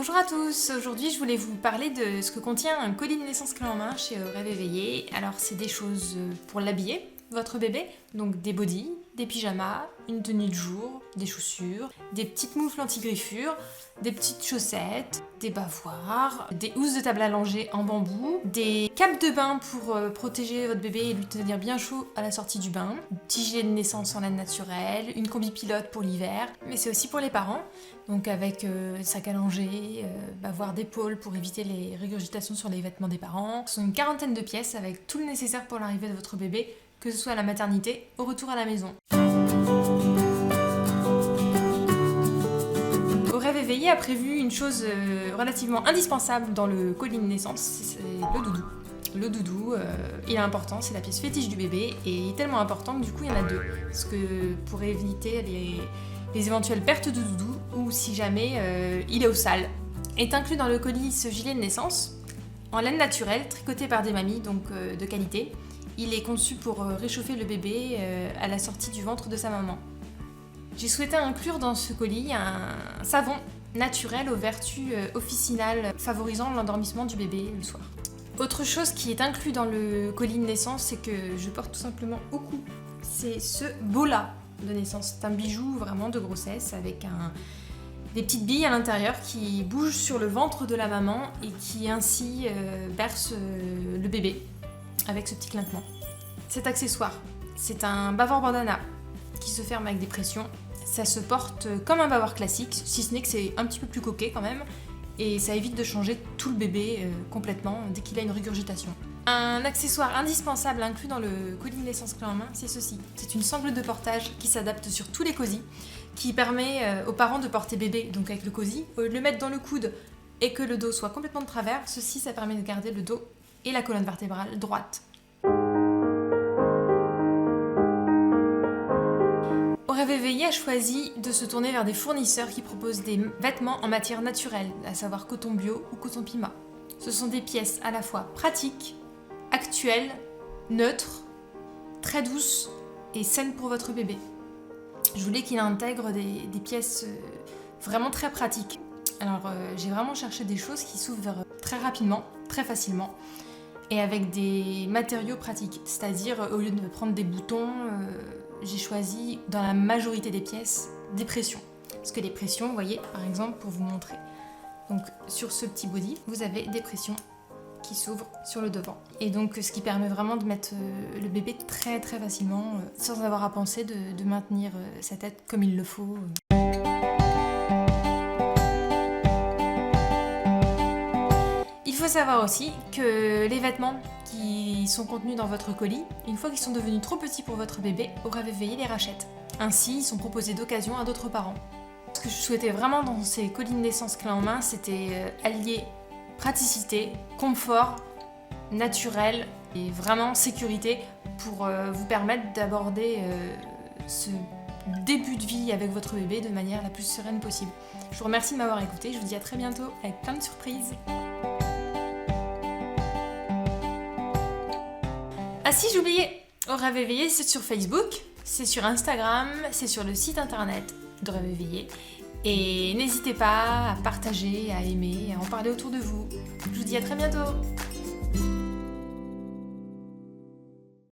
Bonjour à tous, aujourd'hui je voulais vous parler de ce que contient un colis de naissance clé en main chez Rêve Éveillé. Alors c'est des choses pour l'habiller, votre bébé, donc des bodys, des pyjamas, une tenue de jour, des chaussures, des petites moufles anti-griffures, des petites chaussettes, des bavoirs, des housses de table allongées en bambou, des capes de bain pour protéger votre bébé et lui tenir bien chaud à la sortie du bain, un petit gilet de naissance en laine naturelle, une combi pilote pour l'hiver, mais c'est aussi pour les parents, donc avec sac à langer, bavoirs d'épaule pour éviter les régurgitations sur les vêtements des parents. Ce sont une quarantaine de pièces avec tout le nécessaire pour l'arrivée de votre bébé, que ce soit à la maternité, au retour à la maison. Rêve Éveillé a prévu une chose relativement indispensable dans le colis de naissance, c'est le doudou. Le doudou, il est important, c'est la pièce fétiche du bébé et il est tellement important que du coup il y en a deux. Parce que pour éviter les éventuelles pertes de doudou ou si jamais il est au sale. Est inclus dans le colis ce gilet de naissance en laine naturelle, tricoté par des mamies, donc de qualité. Il est conçu pour réchauffer le bébé à la sortie du ventre de sa maman. J'ai souhaité inclure dans ce colis un savon naturel aux vertus officinales favorisant l'endormissement du bébé le soir. Autre chose qui est inclus dans le colis de naissance, c'est que je porte tout simplement au cou. C'est ce bola de naissance. C'est un bijou vraiment de grossesse avec des petites billes à l'intérieur qui bougent sur le ventre de la maman et qui ainsi bercent le bébé avec ce petit clinquement. Cet accessoire, c'est un bavard bandana qui se ferme avec des pressions. Ça se porte comme un bavard classique, si ce n'est que c'est un petit peu plus coquet quand même, et ça évite de changer tout le bébé complètement dès qu'il a une régurgitation. Un accessoire indispensable inclus dans le colis de naissance clé en main, c'est ceci. C'est une sangle de portage qui s'adapte sur tous les cosy, qui permet aux parents de porter bébé, donc avec le cosy, au lieu de le mettre dans le coude et que le dos soit complètement de travers, ça permet de garder le dos et la colonne vertébrale droite. Rêve Éveillé a choisi de se tourner vers des fournisseurs qui proposent des vêtements en matière naturelle, à savoir coton bio ou coton pima. Ce sont des pièces à la fois pratiques, actuelles, neutres, très douces et saines pour votre bébé. Je voulais qu'il intègre des pièces vraiment très pratiques. Alors j'ai vraiment cherché des choses qui s'ouvrent très rapidement, très facilement, et avec des matériaux pratiques. C'est-à-dire, au lieu de prendre des boutons, j'ai choisi, dans la majorité des pièces, des pressions. Parce que les pressions, vous voyez, par exemple, pour vous montrer. Donc, sur ce petit body, vous avez des pressions qui s'ouvrent sur le devant. Et donc, ce qui permet vraiment de mettre le bébé très très facilement, sans avoir à penser de maintenir sa tête comme il le faut. Il faut savoir aussi que les vêtements qui sont contenus dans votre colis, une fois qu'ils sont devenus trop petits pour votre bébé, Rêve Éveillé les rachète. Ainsi, ils sont proposés d'occasion à d'autres parents. Ce que je souhaitais vraiment dans ces colis de naissance clé en main, c'était allier praticité, confort, naturel et vraiment sécurité pour vous permettre d'aborder ce début de vie avec votre bébé de manière la plus sereine possible. Je vous remercie de m'avoir écouté, je vous dis à très bientôt avec plein de surprises. Ah si, j'oubliais, Rêve Éveillé, c'est sur Facebook, c'est sur Instagram, c'est sur le site internet de Rêve Éveillé. Et n'hésitez pas à partager, à aimer, à en parler autour de vous. Je vous dis à très bientôt.